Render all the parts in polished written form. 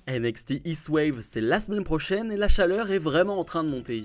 NXT East Wave, c'est la semaine prochaine et la chaleur est vraiment en train de monter.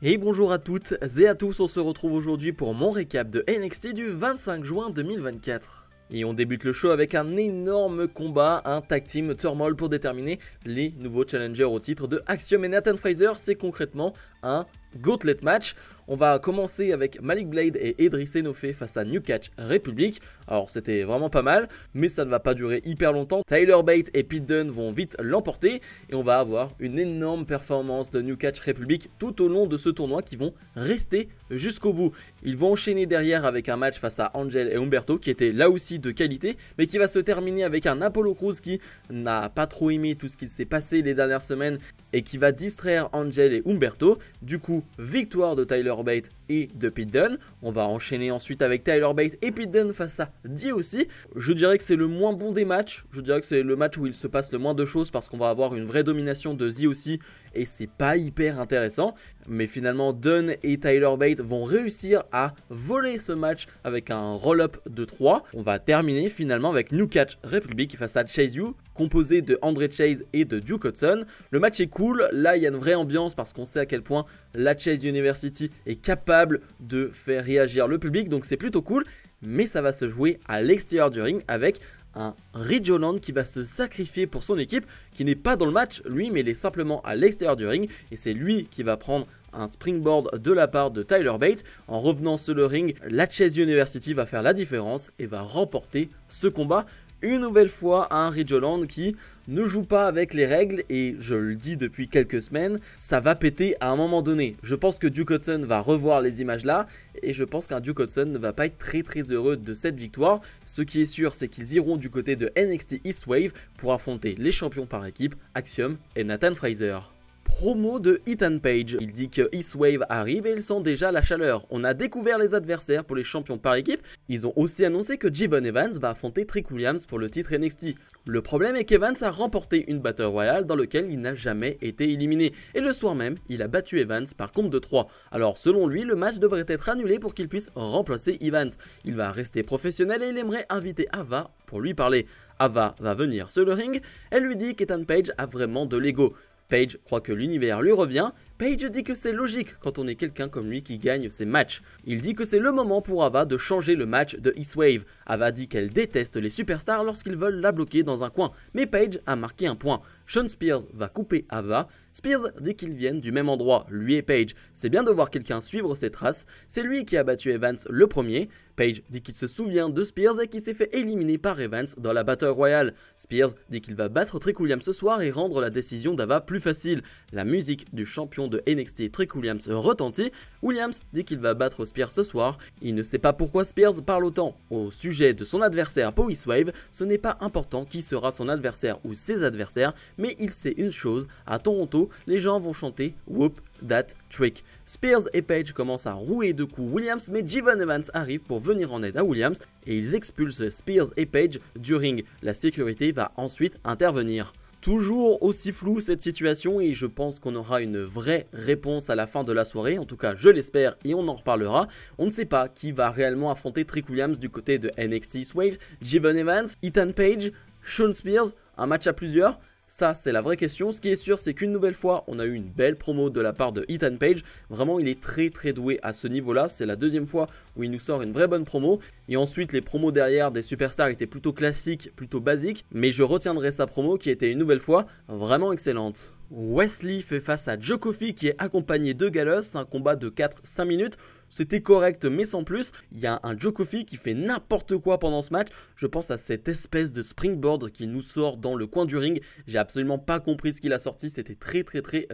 Et bonjour à toutes et à tous, on se retrouve aujourd'hui pour mon récap de NXT du 25 juin 2024. Et on débute le show avec un énorme combat, un tag team turmoil pour déterminer les nouveaux challengers au titre de Axiom et Nathan Fraser. C'est concrètement un Gauntlet match. On va commencer avec Malik Blade et Edris Enofé face à New Catch Republic. Alors c'était vraiment pas mal, mais ça ne va pas durer hyper longtemps. Tyler Bate et Pete Dunne vont vite l'emporter et on va avoir une énorme performance de New Catch Republic tout au long de ce tournoi qui vont rester jusqu'au bout. Ils vont enchaîner derrière avec un match face à Angel et Humberto qui était là aussi de qualité, mais qui va se terminer avec un Apollo Crews qui n'a pas trop aimé tout ce qui s'est passé les dernières semaines et qui va distraire Angel et Humberto. Du coup, victoire de Tyler Bate et de Pete Dunne. On va enchaîner ensuite avec Tyler Bate et Pete Dunne face à DOC. Je dirais que c'est le moins bon des matchs. Je dirais que c'est le match où il se passe le moins de choses parce qu'on va avoir une vraie domination de DOC et c'est pas hyper intéressant. Mais finalement, Dunne et Tyler Bate vont réussir à voler ce match avec un roll-up de 3. On va terminer finalement avec New Catch Republic face à Chase U, composé de Andre Chase et de Duke Hudson. Le match est cool, là il y a une vraie ambiance parce qu'on sait à quel point la Chase University est capable de faire réagir le public, donc c'est plutôt cool. Mais ça va se jouer à l'extérieur du ring avec un Ridge Holland qui va se sacrifier pour son équipe, qui n'est pas dans le match lui, mais il est simplement à l'extérieur du ring et c'est lui qui va prendre un springboard de la part de Tyler Bate. En revenant sur le ring, la Chase University va faire la différence et va remporter ce combat. Une nouvelle fois, un Ridge Holland qui ne joue pas avec les règles et je le dis depuis quelques semaines, ça va péter à un moment donné. Je pense que Duke Hudson va revoir les images là et je pense qu'un Duke Hudson ne va pas être très heureux de cette victoire. Ce qui est sûr, c'est qu'ils iront du côté de NXT East Wave pour affronter les champions par équipe, Axiom et Nathan Fraser. Promo de Ethan Page, il dit que East Wave arrive et ils sent déjà la chaleur. On a découvert les adversaires pour les champions par équipe. Ils ont aussi annoncé que Javon Evans va affronter Trick Williams pour le titre NXT. Le problème est qu'Evans a remporté une Battle Royale dans laquelle il n'a jamais été éliminé. Et le soir même, il a battu Evans par compte de 3. Alors selon lui, le match devrait être annulé pour qu'il puisse remplacer Evans. Il va rester professionnel et il aimerait inviter Ava pour lui parler. Ava va venir sur le ring. Elle lui dit qu'Ethan Page a vraiment de l'ego. Page croit que l'univers lui revient. Page dit que c'est logique quand on est quelqu'un comme lui qui gagne ses matchs. Il dit que c'est le moment pour Ava de changer le match de East Wave. Ava dit qu'elle déteste les superstars lorsqu'ils veulent la bloquer dans un coin. Mais Page a marqué un point. Sean Spears va couper Ava. Spears dit qu'ils viennent du même endroit, lui et Page. C'est bien de voir quelqu'un suivre ses traces. C'est lui qui a battu Evans le premier. Page dit qu'il se souvient de Spears et qu'il s'est fait éliminer par Evans dans la Battle Royale. Spears dit qu'il va battre Trick Williams ce soir et rendre la décision d'Ava plus facile. La musique du champion de NXT Trick Williams retentit. Williams dit qu'il va battre Spears ce soir. Il ne sait pas pourquoi Spears parle autant au sujet de son adversaire pour East Wave. Ce n'est pas important qui sera son adversaire ou ses adversaires, mais il sait une chose, à Toronto, les gens vont chanter Whoop That Trick. Spears et Page commencent à rouer de coups Williams, mais Javon Evans arrive pour venir en aide à Williams et ils expulsent Spears et Page du ring. La sécurité va ensuite intervenir. Toujours aussi flou cette situation et je pense qu'on aura une vraie réponse à la fin de la soirée, en tout cas je l'espère et on en reparlera. On ne sait pas qui va réellement affronter Trick Williams du côté de NXT East Wave, Javon Evans, Ethan Page, Sean Spears, un match à plusieurs. Ça, c'est la vraie question. Ce qui est sûr, c'est qu'une nouvelle fois, on a eu une belle promo de la part de Ethan Page. Vraiment, il est très doué à ce niveau-là. C'est la deuxième fois où il nous sort une vraie bonne promo. Et ensuite, les promos derrière des superstars étaient plutôt classiques, plutôt basiques. Mais je retiendrai sa promo qui était une nouvelle fois vraiment excellente. Wesley fait face à Joe Coffey qui est accompagné de Gallus, un combat de 4-5 minutes. C'était correct mais sans plus. Il y a un Joe Coffey qui fait n'importe quoi pendant ce match. Je pense à cette espèce de springboard qui nous sort dans le coin du ring. J'ai absolument pas compris ce qu'il a sorti, c'était très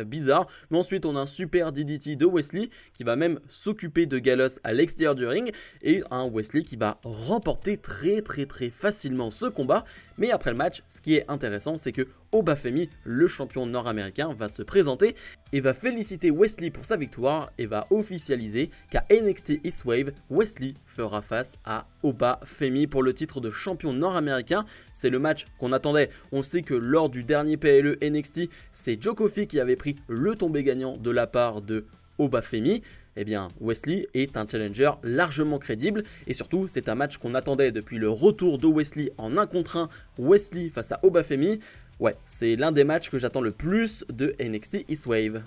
bizarre. Mais ensuite on a un super DDT de Wesley qui va même s'occuper de Gallus à l'extérieur du ring. Et un Wesley qui va remporter très facilement ce combat. Mais après le match, ce qui est intéressant, c'est que Obafemi, le champion nord-américain, va se présenter et va féliciter Wesley pour sa victoire et va officialiser qu'à NXT East Wave, Wesley fera face à Obafemi pour le titre de champion nord-américain. C'est le match qu'on attendait. On sait que lors du dernier PLE NXT, c'est Joe Coffey qui avait pris le tombé gagnant de la part de Obafemi. Eh bien, Wesley est un challenger largement crédible et surtout, c'est un match qu'on attendait depuis le retour de Wesley en 1 contre 1, Wesley face à Obafemi. Ouais, c'est l'un des matchs que j'attends le plus de NXT East Wave.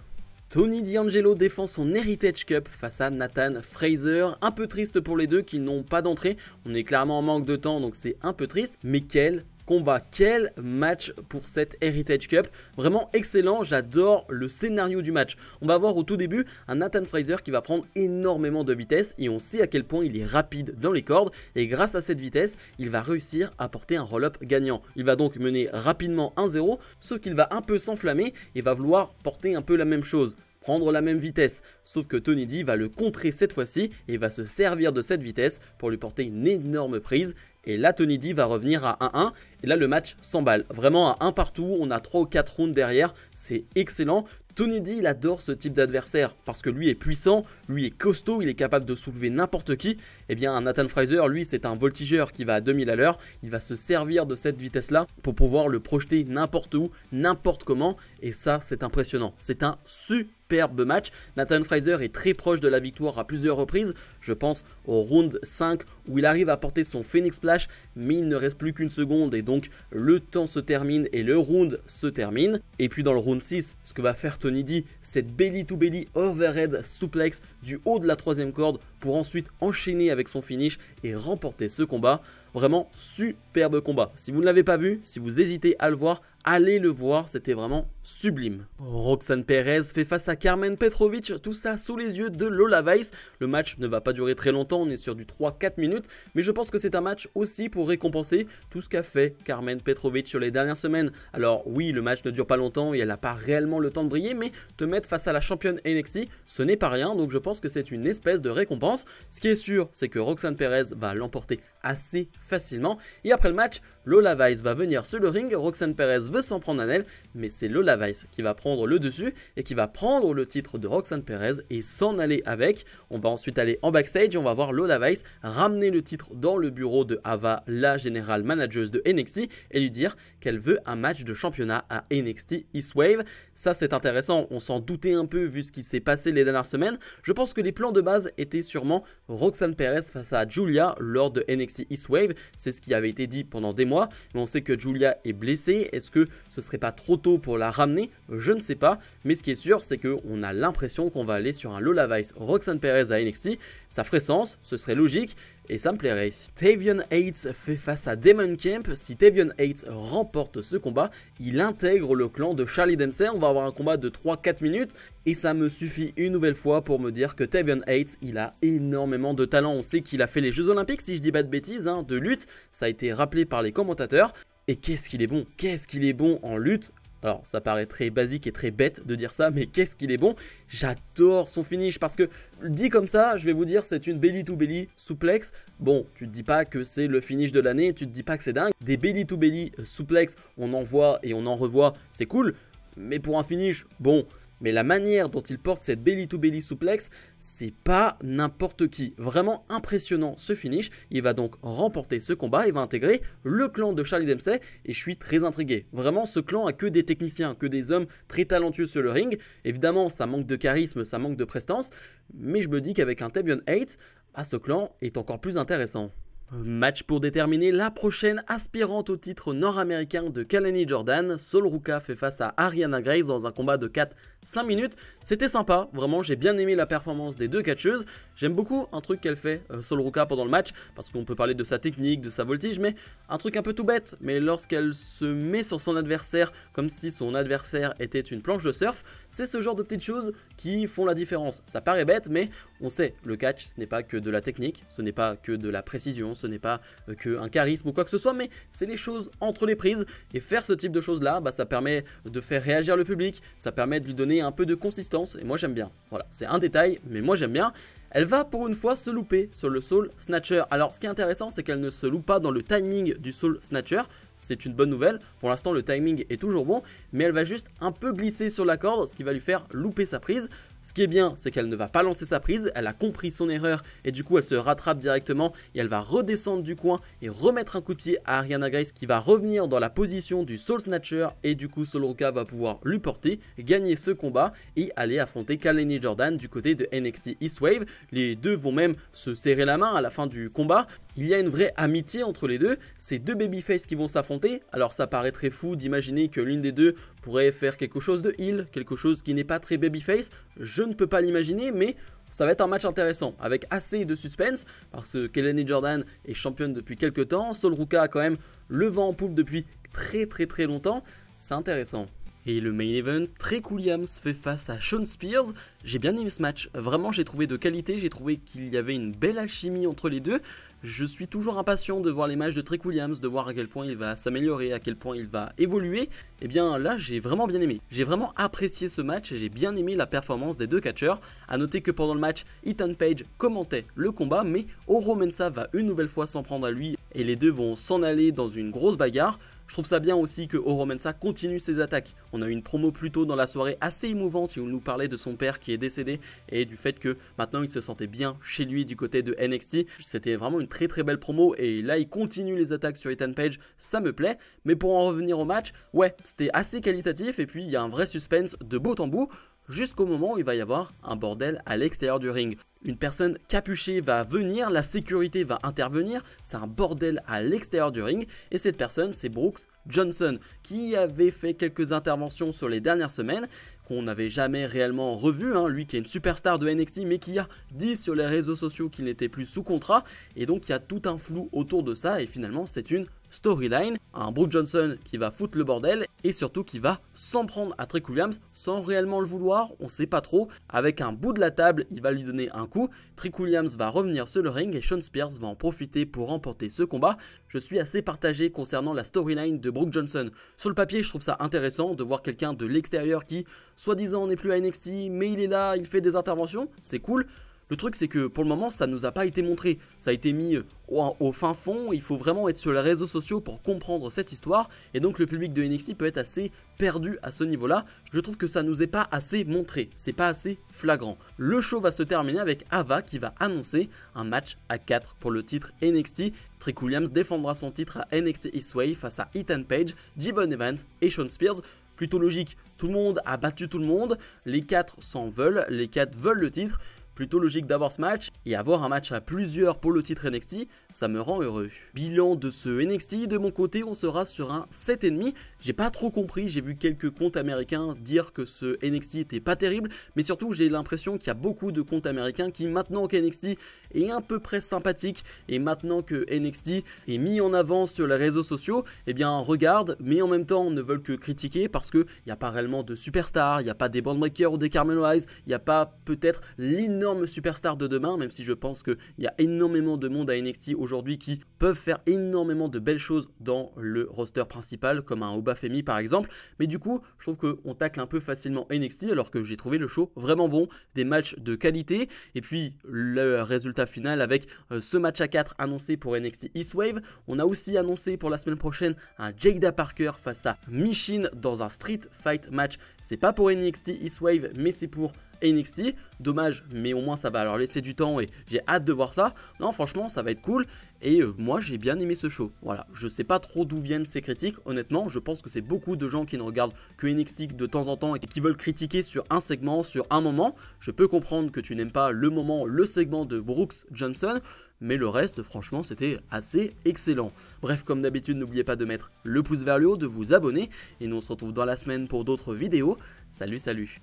Tony D'Angelo défend son Heritage Cup face à Nathan Fraser. Un peu triste pour les deux qui n'ont pas d'entrée. On est clairement en manque de temps donc c'est un peu triste. Mais quel combat, quel match pour cette Heritage Cup. Vraiment excellent, j'adore le scénario du match. On va voir au tout début un Nathan Fraser qui va prendre énormément de vitesse et on sait à quel point il est rapide dans les cordes. Et grâce à cette vitesse, il va réussir à porter un roll-up gagnant. Il va donc mener rapidement 1-0, sauf qu'il va un peu s'enflammer et va vouloir porter un peu la même chose. Prendre la même vitesse, sauf que Tony D va le contrer cette fois-ci et va se servir de cette vitesse pour lui porter une énorme prise. Et là Tony D va revenir à 1-1 et là le match s'emballe. Vraiment à 1 partout, on a 3 ou 4 rounds derrière, c'est excellent. Tony D il adore ce type d'adversaire parce que lui est puissant, lui est costaud, il est capable de soulever n'importe qui. Et bien un Nathan Fraser, lui c'est un voltigeur qui va à 2000 à l'heure, il va se servir de cette vitesse là pour pouvoir le projeter n'importe où, n'importe comment et ça c'est impressionnant. C'est un superbe match. Nathan Fraser est très proche de la victoire à plusieurs reprises. Je pense au round 5 où il arrive à porter son Phoenix Splash mais il ne reste plus qu'une seconde et donc le temps se termine et le round se termine. Et puis dans le round 6, ce que va faire Tony D, cette belly to belly overhead suplex du haut de la 3e corde pour ensuite enchaîner avec son finish et remporter ce combat. Vraiment superbe combat. Si vous ne l'avez pas vu, si vous hésitez à le voir, allez le voir, c'était vraiment sublime. Roxanne Perez fait face à Carmen Petrovic, tout ça sous les yeux de Lola Vice. Le match ne va pas durer très longtemps, on est sur du 3-4 minutes, mais je pense que c'est un match aussi pour récompenser tout ce qu'a fait Carmen Petrovic sur les dernières semaines. Alors oui, le match ne dure pas longtemps et elle n'a pas réellement le temps de briller, mais te mettre face à la championne NXT, ce n'est pas rien, donc je pense que c'est une espèce de récompense. Ce qui est sûr, c'est que Roxanne Perez va l'emporter assez facilement. Et après le match, Lola Vice va venir sur le ring. Roxanne Perez veut s'en prendre un elle, mais c'est Lola Vice qui va prendre le dessus et qui va prendre le titre de Roxanne Perez et s'en aller avec. On va ensuite aller en backstage et on va voir Lola Vice ramener le titre dans le bureau de Ava, la générale manageuse de NXT, et lui dire qu'elle veut un match de championnat à NXT East Wave. Ça c'est intéressant, on s'en doutait un peu vu ce qui s'est passé les dernières semaines. Je pense que les plans de base étaient sûrement Roxanne Perez face à Julia lors de NXT East Wave. C'est ce qui avait été dit pendant des mois, mais on sait que Julia est blessée. Est-ce que ce serait pas trop tôt pour la ramener? Je ne sais pas, mais ce qui est sûr, c'est qu'on a l'impression qu'on va aller sur un Lola Vice Roxanne Perez à NXT. Ça ferait sens, ce serait logique. Et ça me plairait. Tavion Hates fait face à Damon Kemp. Si Tavion Hates remporte ce combat, il intègre le clan de Charlie Dempsey. On va avoir un combat de 3-4 minutes. Et ça me suffit une nouvelle fois pour me dire que Tavion Hates, il a énormément de talent. On sait qu'il a fait les Jeux Olympiques, si je dis pas de bêtises, de lutte. Ça a été rappelé par les commentateurs. Et qu'est-ce qu'il est bon en lutte. Alors ça paraît très basique et très bête de dire ça, mais qu'est-ce qu'il est bon. J'adore son finish parce que dit comme ça, je vais vous dire, c'est une belly to belly suplex. Bon, tu te dis pas que c'est le finish de l'année, tu te dis pas que c'est dingue. Des belly to belly suplex, on en voit et on en revoit, c'est cool. Mais pour un finish, bon. Mais la manière dont il porte cette belly to belly suplex, c'est pas n'importe qui. Vraiment impressionnant ce finish. Il va donc remporter ce combat. Il va intégrer le clan de Charlie Dempsey. Et je suis très intrigué. Vraiment, ce clan a que des techniciens, que des hommes très talentueux sur le ring. Évidemment, ça manque de charisme, ça manque de prestance. Mais je me dis qu'avec un Tavion Hates, ce clan est encore plus intéressant. Match pour déterminer la prochaine aspirante au titre nord-américain de Kalani Jordan. Sol Ruka fait face à Ariana Grace dans un combat de 4-5 minutes. C'était sympa, vraiment j'ai bien aimé la performance des deux catcheuses. J'aime beaucoup un truc qu'elle fait, Sol Ruka, pendant le match, parce qu'on peut parler de sa technique, de sa voltige, mais un truc un peu tout bête. Mais lorsqu'elle se met sur son adversaire comme si son adversaire était une planche de surf, c'est ce genre de petites choses qui font la différence. Ça paraît bête, mais on sait, le catch ce n'est pas que de la technique, ce n'est pas que de la précision, ce n'est pas qu'un charisme ou quoi que ce soit, mais c'est les choses entre les prises. Et faire ce type de choses là, ça permet de faire réagir le public, ça permet de lui donner un peu de consistance, et moi j'aime bien. Voilà, c'est un détail, mais moi j'aime bien. Elle va pour une fois se louper sur le Soul Snatcher. Alors ce qui est intéressant, c'est qu'elle ne se loupe pas dans le timing du Soul Snatcher. C'est une bonne nouvelle. Pour l'instant, le timing est toujours bon, mais elle va juste un peu glisser sur la corde, ce qui va lui faire louper sa prise. Ce qui est bien, c'est qu'elle ne va pas lancer sa prise. Elle a compris son erreur et du coup, elle se rattrape directement et elle va redescendre du coin et remettre un coup de pied à Ariana Grace qui va revenir dans la position du Soul Snatcher et du coup, Sol Ruka va pouvoir lui porter, gagner ce combat et aller affronter Kalani Jordan du côté de NXT East Wave. Les deux vont même se serrer la main à la fin du combat. Il y a une vraie amitié entre les deux, c'est deux babyface qui vont s'affronter, alors ça paraît très fou d'imaginer que l'une des deux pourrait faire quelque chose de heel, quelque chose qui n'est pas très babyface, je ne peux pas l'imaginer, mais ça va être un match intéressant, avec assez de suspense, parce que Kelani Jordan est championne depuis quelques temps, Sol Ruka a quand même le vent en poupe depuis très longtemps, c'est intéressant. Et le main event, Trick Williams fait face à Shawn Spears. J'ai bien aimé ce match, vraiment j'ai trouvé de qualité, j'ai trouvé qu'il y avait une belle alchimie entre les deux. Je suis toujours impatient de voir les matchs de Trick Williams, de voir à quel point il va s'améliorer, à quel point il va évoluer. Et bien là j'ai vraiment bien aimé, j'ai vraiment apprécié ce match et j'ai bien aimé la performance des deux catcheurs. A noter que pendant le match, Ethan Page commentait le combat, mais Oro Mensah va une nouvelle fois s'en prendre à lui et les deux vont s'en aller dans une grosse bagarre. Je trouve ça bien aussi que Oro Mensah continue ses attaques. On a eu une promo plus tôt dans la soirée assez émouvante où il nous parlait de son père qui est décédé et du fait que maintenant il se sentait bien chez lui du côté de NXT. C'était vraiment une très belle promo et là il continue les attaques sur Ethan Page, ça me plaît. Mais pour en revenir au match, ouais, c'était assez qualitatif et puis il y a un vrai suspense de bout en bout. Jusqu'au moment où il va y avoir un bordel à l'extérieur du ring. Une personne capuchée va venir, la sécurité va intervenir, c'est un bordel à l'extérieur du ring et cette personne c'est Brooks Johnson qui avait fait quelques interventions sur les dernières semaines qu'on n'avait jamais réellement revu, lui qui est une superstar de NXT mais qui a dit sur les réseaux sociaux qu'il n'était plus sous contrat et donc il y a tout un flou autour de ça et finalement c'est une storyline, un Brooks Johnson qui va foutre le bordel et surtout qui va s'en prendre à Trick Williams sans réellement le vouloir, on sait pas trop, avec un bout de la table il va lui donner un coup, Trick Williams va revenir sur le ring et Shawn Spears va en profiter pour remporter ce combat. Je suis assez partagé concernant la storyline de Brooks Johnson. Sur le papier je trouve ça intéressant de voir quelqu'un de l'extérieur qui soi-disant n'est plus à NXT mais il est là, il fait des interventions, c'est cool. Le truc c'est que pour le moment ça nous a pas été montré, ça a été mis au fin fond, il faut vraiment être sur les réseaux sociaux pour comprendre cette histoire et donc le public de NXT peut être assez perdu à ce niveau là, je trouve que ça nous est pas assez montré, c'est pas assez flagrant. Le show va se terminer avec Ava qui va annoncer un match à 4 pour le titre NXT, Trick Williams défendra son titre à NXT East Wave face à Ethan Page, Devon Evans et Shawn Spears. Plutôt logique, tout le monde a battu tout le monde, les 4 s'en veulent, les 4 veulent le titre. Plutôt logique d'avoir ce match et avoir un match à plusieurs pour le titre NXT, ça me rend heureux. Bilan de ce NXT, de mon côté on sera sur un 7,5. J'ai pas trop compris, j'ai vu quelques comptes américains dire que ce NXT était pas terrible, mais surtout j'ai l'impression qu'il y a beaucoup de comptes américains qui maintenant que NXT est à peu près sympathique et maintenant que NXT est mis en avant sur les réseaux sociaux, eh bien regardent mais en même temps ne veulent que critiquer parce qu'il n'y a pas réellement de superstars, il n'y a pas des Bandbreakers ou des Carmelo Hayes, il n'y a pas peut-être l'énorme superstar de demain, même si je pense qu'il y a énormément de monde à NXT aujourd'hui qui peuvent faire énormément de belles choses dans le roster principal, comme un Oba Femi par exemple, mais du coup je trouve qu'on tacle un peu facilement NXT alors que j'ai trouvé le show vraiment bon, des matchs de qualité, et puis le résultat final avec ce match à 4 annoncé pour NXT East Wave. On a aussi annoncé pour la semaine prochaine un Jada Parker face à Michin dans un Street Fight match, c'est pas pour NXT East Wave mais c'est pour NXT, dommage mais au moins ça va leur laisser du temps et j'ai hâte de voir ça. Non franchement ça va être cool et moi j'ai bien aimé ce show. Voilà, je sais pas trop d'où viennent ces critiques, honnêtement je pense que c'est beaucoup de gens qui ne regardent que NXT de temps en temps et qui veulent critiquer sur un segment, sur un moment. Je peux comprendre que tu n'aimes pas le moment, le segment de Brooks Johnson, mais le reste franchement c'était assez excellent. Bref, comme d'habitude n'oubliez pas de mettre le pouce vers le haut, de vous abonner et nous on se retrouve dans la semaine pour d'autres vidéos. Salut.